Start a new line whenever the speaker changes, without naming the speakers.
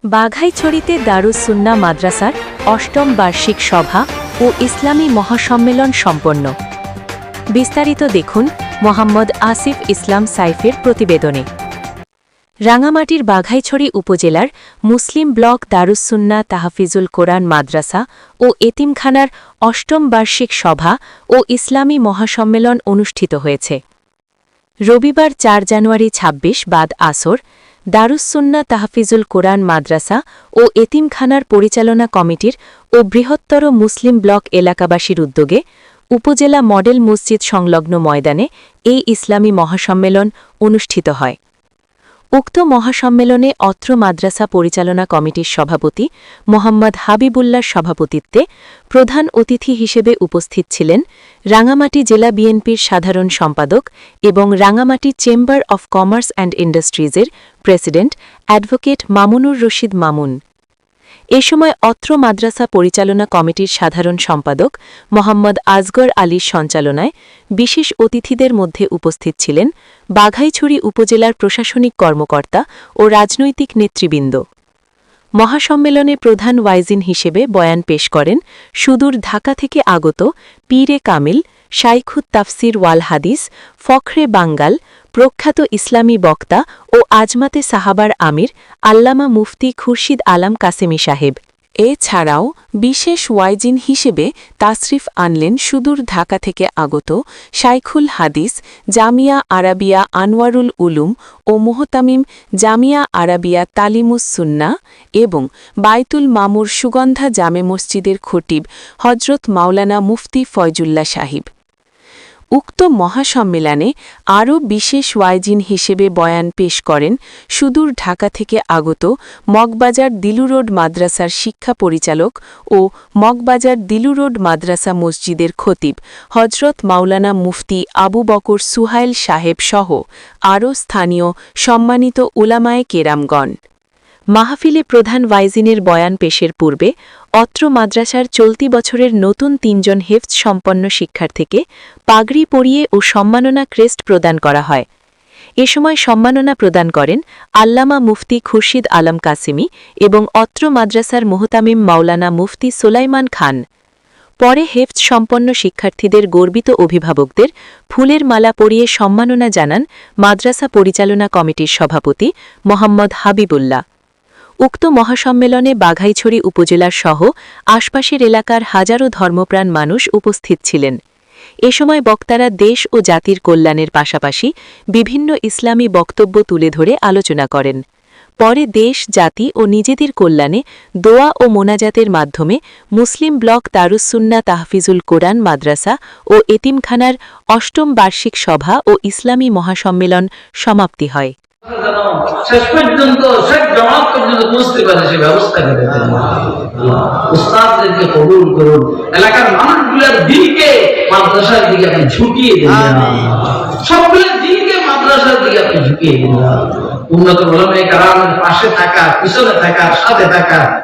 বাঘাইছড়িতে দারুস সুন্নাহ মাদ্রাসার অষ্টম বার্ষিক সভা ও ইসলামী মহাসম্মেলন সম্পন্ন। বিস্তারিত দেখুন মোহাম্মদ আসিফ ইসলাম সাইফের প্রতিবেদনে। রাঙামাটির বাঘাইছড়ি উপজেলার মুসলিম ব্লক দারুস সুন্নাহ তাহফিজুল কোরআন মাদ্রাসা ও এতিমখানার অষ্টম বার্ষিক সভা ও ইসলামী মহাসম্মেলন অনুষ্ঠিত হয়েছে। রবিবার ৪ জানুয়ারি ২৬ বাদ আসর দারুস সুন্নাহ তাহফিজুল কোরআন মাদ্রাসা ও এতিমখানার পরিচালনা কমিটির ও বৃহত্তর মুসলিম ব্লক এলাকাবাসীর উদ্যোগে উপজেলা মডেল মসজিদ সংলগ্ন ময়দানে এই ইসলামী মহাসম্মেলন অনুষ্ঠিত হয়। উক্ত মহাসম্মেলনে অত্র মাদ্রাসা পরিচালনা কমিটির সভাপতি মোহাম্মদ হাবিবুল্লাহর সভাপতিত্বে প্রধান অতিথি হিসেবে উপস্থিত ছিলেন রাঙামাটি জেলা বিএনপির সাধারণ সম্পাদক এবং Rangamati chamber of commerce and ইন্ডাস্ট্রিজের প্রেসিডেন্ট অ্যাডভোকেট মামুনুর রশিদ মামুন। এ সময় অত্র মাদ্রাসা পরিচালনা কমিটির সাধারণ সম্পাদক মোহাম্মদ আজগর আলীর সঞ্চালনায় বিশেষ অতিথিদের মধ্যে উপস্থিত ছিলেন বাঘাইছড়ি উপজেলার প্রশাসনিক কর্মকর্তা ও রাজনৈতিক নেতৃবৃন্দ। মহাসম্মেলনে প্রধান ওয়াইজিন হিসেবে বয়ান পেশ করেন সুদূর ঢাকা থেকে আগত পীরে কামিল, শাইখুত তাফসির ওয়াল হাদিস, ফখরে বাঙ্গাল, প্রখ্যাত ইসলামী বক্তা ও আজমাতে সাহাবার আমির আল্লামা মুফতি খুরশিদ আলম কাসেমি সাহেব। এছাড়াও বিশেষ ওয়াইজিন হিসেবে তাশরিফ আনলেন সুদূর ঢাকা থেকে আগত শাইখুল হাদিস, জামিয়া আরাবিয়া আনোয়ারুল উলুম ও মুহতামিম জামিয়া আরাবিয়া তালিমুস সুন্নাহ এবং বাইতুল মামুর সুগন্ধা জামে মসজিদের খতিব হজরত মাওলানা মুফতি ফয়জুল্লাহ সাহিব। উক্ত মহাসম্মেলনে আরও বিশেষ ওয়াইজিন হিসেবে বয়ান পেশ করেন সুদূর ঢাকা থেকে আগত মগবাজার দিলুরোড মাদ্রাসার শিক্ষা পরিচালক ও মগবাজার দিলুরোড মাদ্রাসা মসজিদের খতিব হজরত মাওলানা মুফতি আবু বকর সুহাইল সাহেব সহ আরও স্থানীয় সম্মানিত উলামায়ে কেরামগণ। মাহফিলে প্রধান ওয়াইজিনের বয়ান পেশের পূর্বে অত্র মাদ্রাসার চলতি বছরের নতুন ৩ জন হেফজ সম্পন্ন শিক্ষার্থীকে পাগড়ি পরিয়ে ও সম্মাননা ক্রেস্ট প্রদান করা হয়। এ সময় সম্মাননা প্রদান করেন আল্লামা মুফতি খুরশিদ আলম কাসেমি এবং অত্র মাদ্রাসার মুহতামিম মাওলানা মুফতি সোলাইমান খান। পরে হেফজ সম্পন্ন শিক্ষার্থীদের গর্বিত অভিভাবকদের ফুলের মালা পরিয়ে সম্মাননা জানান মাদ্রাসা পরিচালনা কমিটির সভাপতি মোহাম্মদ হাবিবুল্লাহ। উক্ত মহাসম্মেলনে বাঘাইছড়ি উপজেলার সহ আশপাশের এলাকার হাজারো ধর্মপ্রাণ মানুষ উপস্থিত ছিলেন। এ সময় বক্তারা দেশ ও জাতির কল্যাণের পাশাপাশি বিভিন্ন ইসলামী বক্তব্য তুলে ধরে আলোচনা করেন। পরে দেশ, জাতি ও নিজেদের কল্যাণে দোয়া ও মোনাজাতের মাধ্যমে মুসলিম ব্লক দারুস সুন্নাহ তাহফিজুল কোরআন মাদ্রাসা ও এতিমখানার অষ্টম বার্ষিক সভা ও ইসলামী মহাসম্মেলন সমাপ্তি হয়।
শেষ পর্যন্ত শেষ জমাত পর্যন্ত পৌঁছতে পারে সে ব্যবস্থা করে দেন। উস্তাদদেরকে কবুল করুন, এলাকার মানুষগুলোর দিলকে মাদ্রাসার দিকে আপনি ঝুঁকিয়ে দিন, সবগুলোর দিলকে মাদ্রাসার দিকে আপনি ঝুঁকিয়ে দিন। উন্নত ওলামায়ে কেরামের পাশে থাকা, পিছনে থাকা, সাথে থাকা